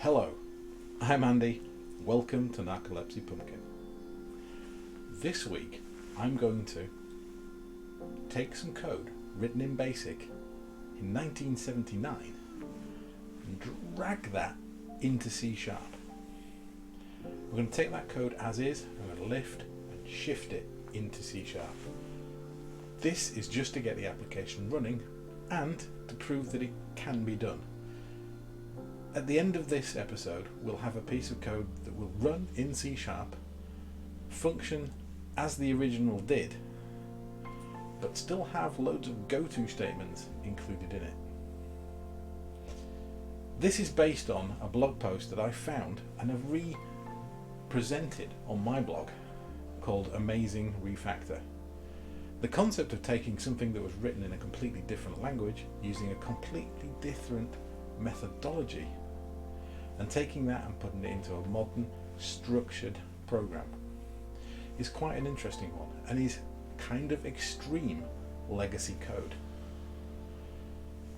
Hello, I'm Andy. Welcome to Narcolepsy Pumpkin. This week I'm going to take some code written in BASIC in 1979 and drag that into C#. We're going to take that code as is, I'm going to lift and shift it into C#. This is just to get the application running and to prove that it can be done. At the end of this episode, we'll have a piece of code that will run in C#, function as the original did, but still have loads of goto statements included in it. This is based on a blog post that I found and have re-presented on my blog called Amazing Refactor. The concept of taking something that was written in a completely different language using a completely different methodology and taking that and putting it into a modern, structured program is quite an interesting one and is kind of extreme legacy code.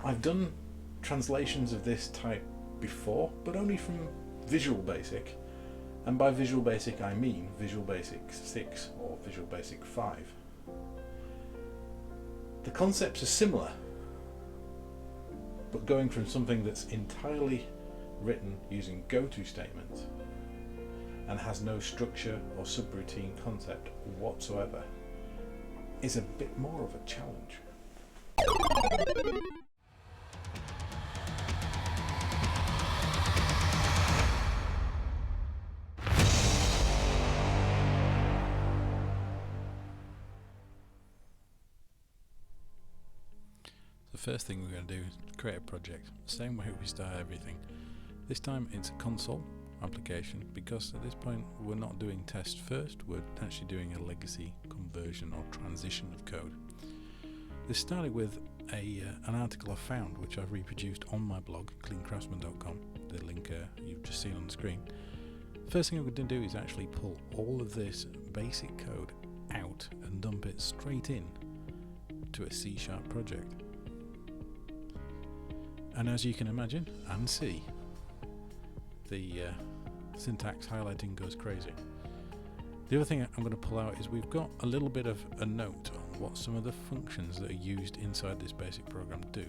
I've done translations of this type before, but only from Visual Basic, and by Visual Basic I mean Visual Basic 6 or Visual Basic 5. The concepts are similar, but going from something that's entirely written using goto statements and has no structure or subroutine concept whatsoever is a bit more of a challenge. The first thing we're going to do is create a project, same way we start everything. This time it's a console application because at this point we're not doing test first, we're actually doing a legacy conversion or transition of code. This started with an article I found which I've reproduced on my blog, cleancraftsman.com, the link you've just seen on the screen. First thing I'm going to do is actually pull all of this basic code out and dump it straight in to a C# project. And as you can imagine and see, the syntax highlighting goes crazy. The other thing I'm going to pull out is we've got a little bit of a note on what some of the functions that are used inside this basic program do.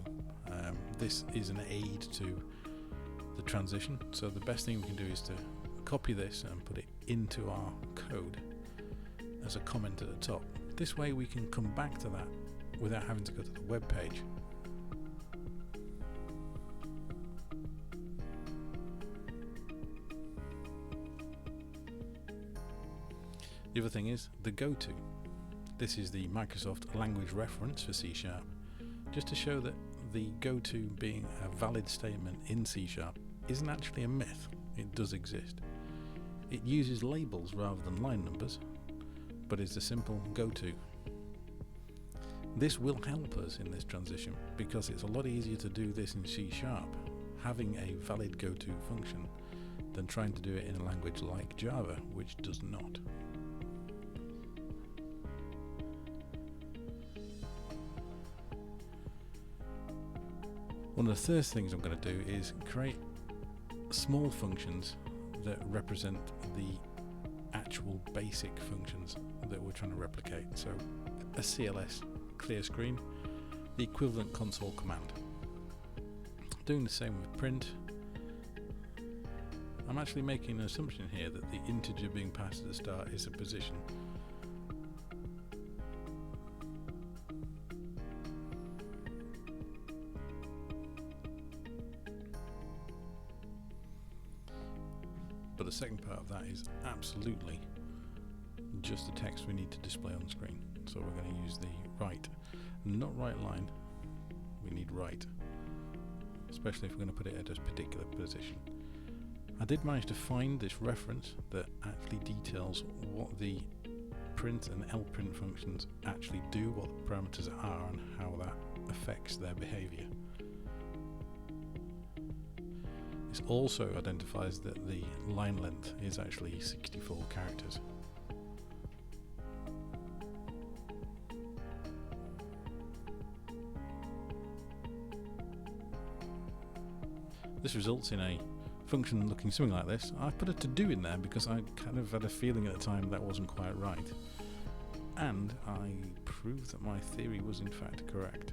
This is an aid to the transition, so the best thing we can do is to copy this and put it into our code as a comment at the top. This way we can come back to that without having to go to the web page. The other thing is the goto. This is the Microsoft language reference for C#, just to show that the goto being a valid statement in C# isn't actually a myth, it does exist. It uses labels rather than line numbers, but it's a simple goto. This will help us in this transition because it's a lot easier to do this in C#, having a valid goto function, than trying to do it in a language like Java, which does not. One of the first things I'm going to do is create small functions that represent the actual basic functions that we're trying to replicate. So a CLS clear screen, the equivalent console command. Doing the same with print. I'm actually making an assumption here that the integer being passed at the start is a position. But the second part of that is absolutely just the text we need to display on the screen. So we're going to use the right, not right line, we need right, especially if we're going to put it at a particular position. I did manage to find this reference that actually details what the print and lprint functions actually do, what the parameters are and how that affects their behavior. This also identifies that the line length is actually 64 characters. This results in a function looking something like this. I put a to-do in there because I kind of had a feeling at the time that wasn't quite right. And I proved that my theory was in fact correct.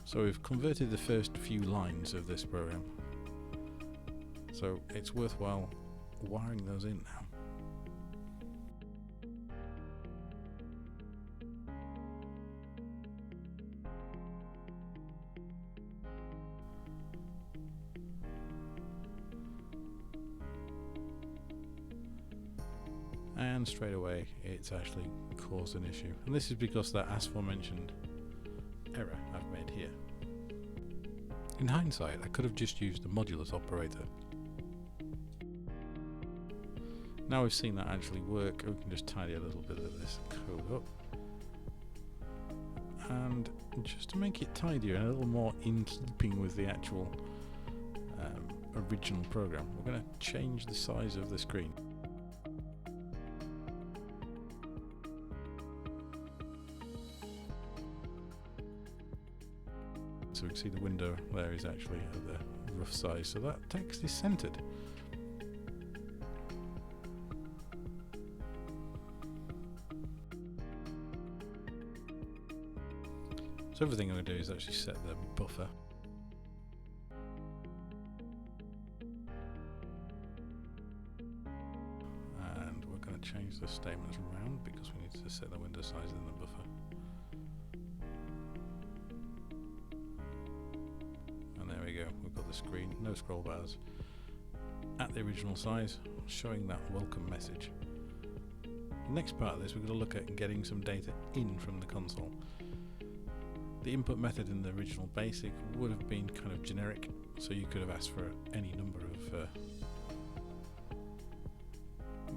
So we've converted the first few lines of this program. So it's worthwhile wiring those in now. And straight away it's actually caused an issue, and this is because that as aforementioned error I've made here. In hindsight, I could have just used the modulus operator. Now we've seen that actually work, we can just tidy a little bit of this code up. And just to make it tidier and a little more in keeping with the actual original program, we're going to change the size of the screen. So we can see the window there is actually at the rough size, so that text is centered. So everything I'm going to do is actually set the buffer. And we're going to change the statements around because we need to set the window size in the buffer. There we go, we've got the screen, no scroll bars, at the original size, showing that welcome message. The next part of this, we're going to look at getting some data in from the console. The input method in the original basic would have been kind of generic, so you could have asked for any number of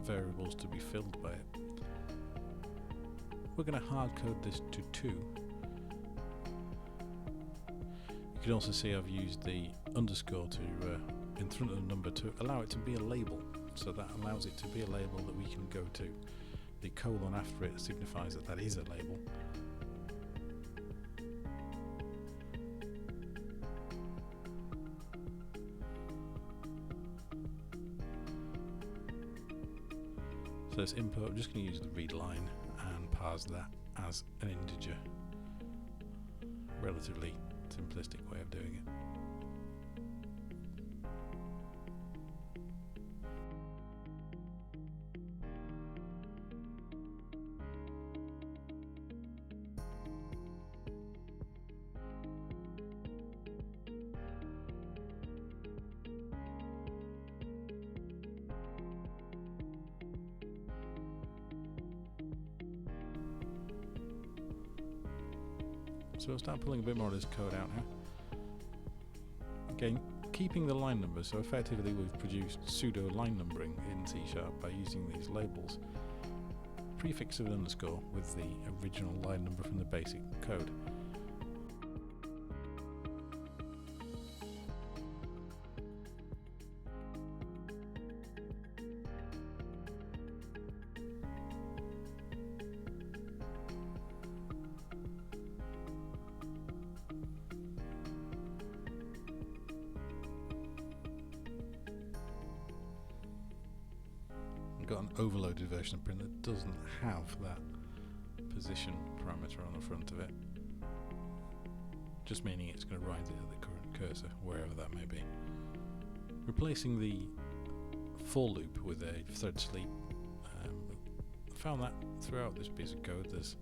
variables to be filled by it. We're going to hard code this to 2. You can also see I've used the underscore to in front of the number to allow it to be a label, so that allows it to be a label that we can go to. The colon after it signifies that that is a label. So this input, I'm just going to use the read line and parse that as an integer. Relatively simplistic way of doing it. So we'll start pulling a bit more of this code out now. Again, keeping the line numbers, so effectively we've produced pseudo line numbering in C# by using these labels. Prefix of an underscore with the original line number from the basic code. Got an overloaded version of print that doesn't have that position parameter on the front of it, just meaning it's going to write it at the current cursor, wherever that may be. Replacing the for loop with a thread sleep. Found that throughout this piece of code there's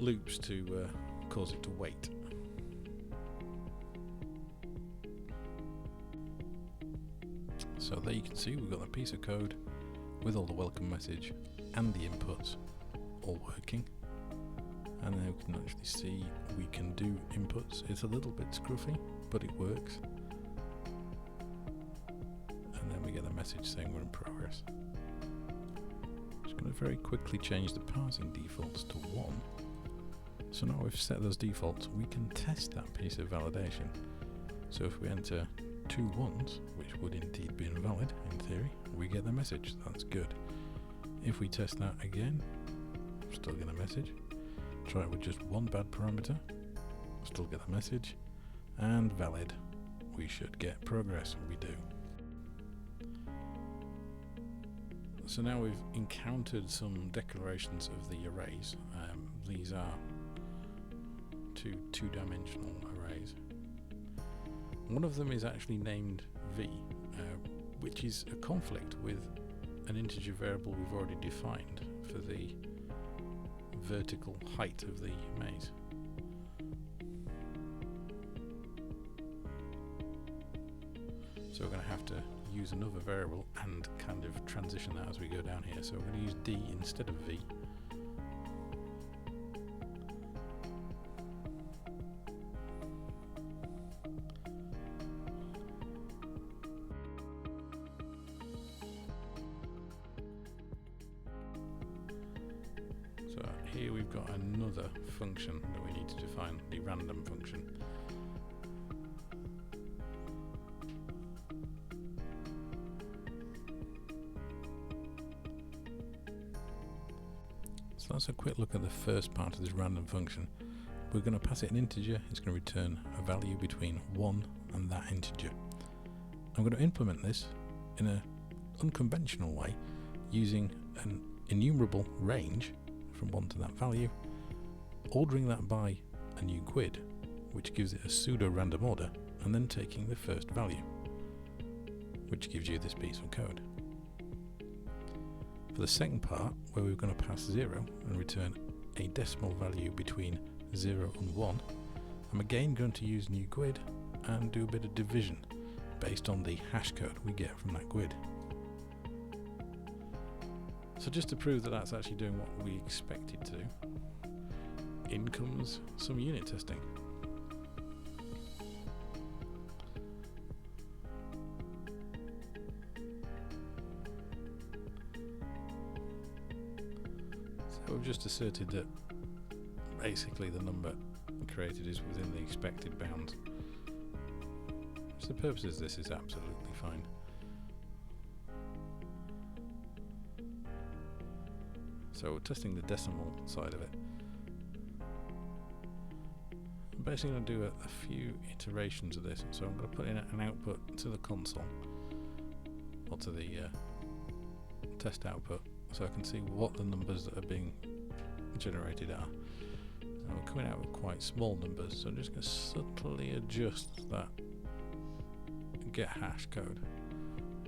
loops to cause it to wait. So there you can see we've got a piece of code with all the welcome message and the inputs all working. And then we can actually see we can do inputs. It's a little bit scruffy, but it works. And then we get a message saying we're in progress. Just going to very quickly change the parsing defaults to 1. So now we've set those defaults, we can test that piece of validation. So if we enter 2 1s, which would indeed be invalid in theory, we get the message. That's good. If we test that again, still get a message. Try it with just one bad parameter, still get a message. And valid, we should get progress, we do. So now we've encountered some declarations of the arrays. These are two-dimensional arrays. One of them is actually named v, which is a conflict with an integer variable we've already defined for the vertical height of the maze. So we're going to have to use another variable and kind of transition that as we go down here. So we're going to use d instead of v. So here we've got another function that we need to define, the random function. So that's a quick look at the first part of this random function. We're going to pass it an integer. It's going to return a value between 1 and that integer. I'm going to implement this in an unconventional way using an enumerable range from 1 to that value, ordering that by a new GUID, which gives it a pseudo-random order, and then taking the first value, which gives you this piece of code. For the second part, where we're going to pass 0 and return a decimal value between 0 and 1, I'm again going to use new GUID and do a bit of division based on the hash code we get from that GUID. So just to prove that that's actually doing what we expect it to, in comes some unit testing. So we've just asserted that basically the number created is within the expected bounds. For the purposes of this is absolutely fine. So we're testing the decimal side of it. I'm basically going to do a few iterations of this. So I'm going to put in an output to the console, or to the test output, so I can see what the numbers that are being generated are. And we're coming out with quite small numbers, so I'm just going to subtly adjust that get hash code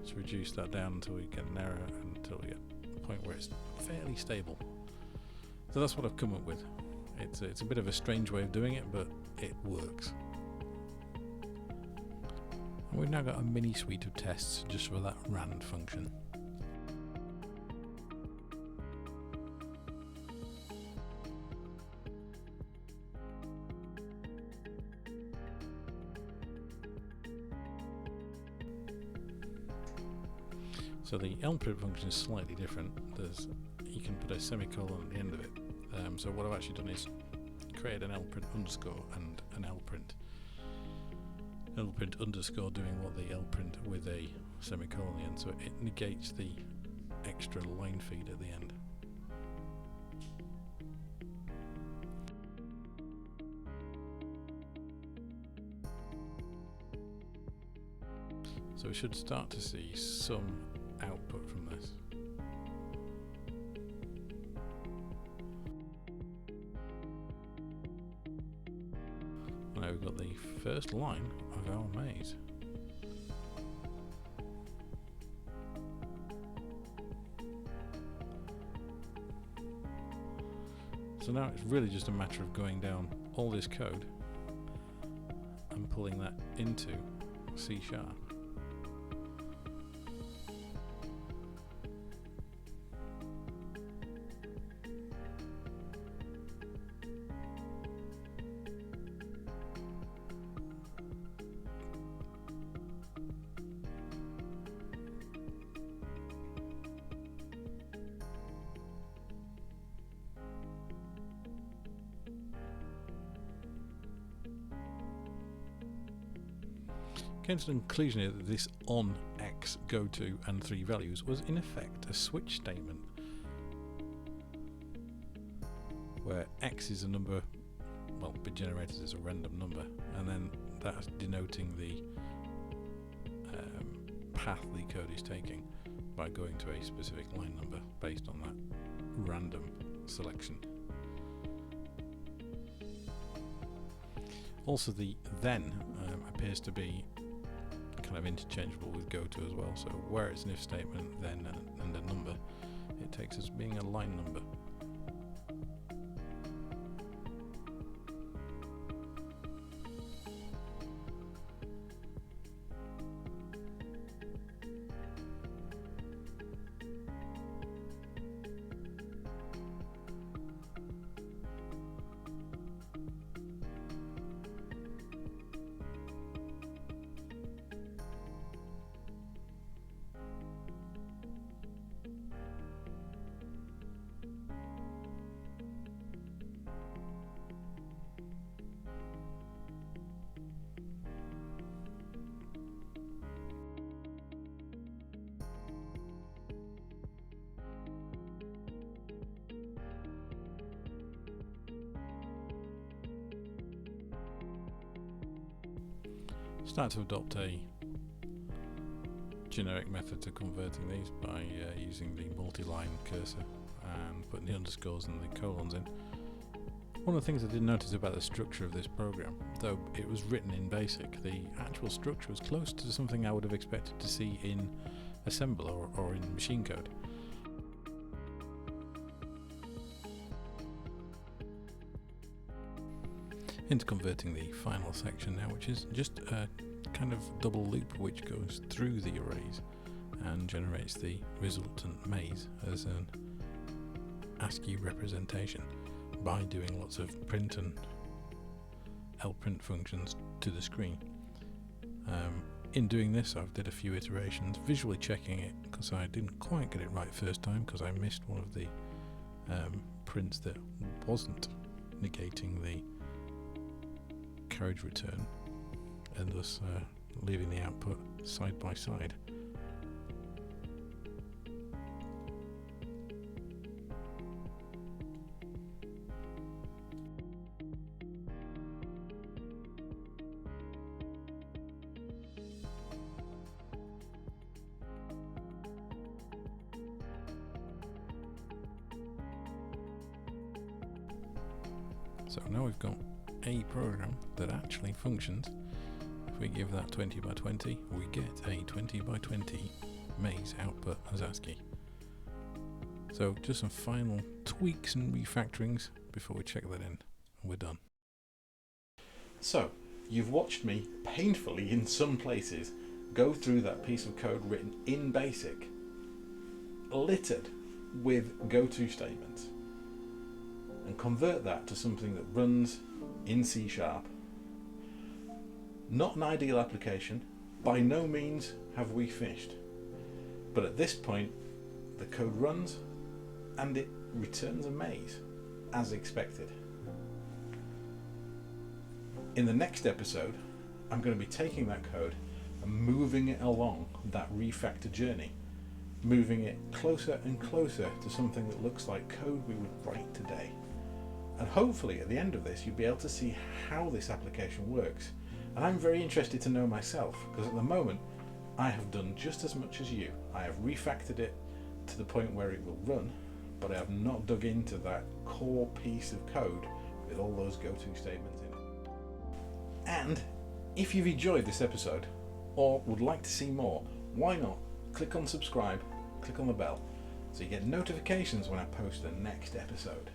to reduce that down until we get an error, until we get a point where it's fairly stable. So that's what I've come up with. It's a bit of a strange way of doing it, but it works. And we've now got a mini suite of tests just for that rand function. So the lprint function is slightly different. You can put a semicolon at the end of it. So what I've actually done is create an lprint underscore and an lprint. Lprint underscore doing what the lprint with a semicolon at the end, so it negates the extra line feed at the end. So we should start to see some output from this. Now we've got the first line of our maze. So now it's really just a matter of going down all this code and pulling that into C#. Came to the conclusion here that this on x go to and 3 values was in effect a switch statement. where x is a number, well, be generated as a random number, and then that's denoting the path the code is taking by going to a specific line number based on that random selection. Also, the then appears to be kind of interchangeable with goto as well, so where it's an if statement, then and a number, it takes as being a line number. Start to adopt a generic method to converting these by using the multi-line cursor and putting the underscores and the colons in. One of the things I did notice about the structure of this program, though it was written in BASIC, the actual structure was close to something I would have expected to see in assembler or in machine code. Into converting the final section now, which is just a kind of double loop which goes through the arrays and generates the resultant maze as an ASCII representation by doing lots of print and lprint functions to the screen. In doing this, I've did a few iterations, visually checking it because I didn't quite get it right first time because I missed one of the prints that wasn't negating the carriage return, and thus leaving the output side by side. So now we've got a program that actually functions. If we give that 20 by 20, we get a 20 by 20 maze output as ASCII. So just some final tweaks and refactorings before we check that in, and we're done. So, you've watched me painfully in some places go through that piece of code written in BASIC, littered with goto statements, and convert that to something that runs in C#. Not an ideal application, by no means have we finished. But at this point, the code runs and it returns a maze, as expected. In the next episode, I'm going to be taking that code and moving it along that refactor journey, moving it closer and closer to something that looks like code we would write today. And hopefully at the end of this you'll be able to see how this application works. And I'm very interested to know myself, because at the moment I have done just as much as you. I have refactored it to the point where it will run, but I have not dug into that core piece of code with all those goto statements in it. And if you've enjoyed this episode or would like to see more, why not click on subscribe, click on the bell so you get notifications when I post the next episode.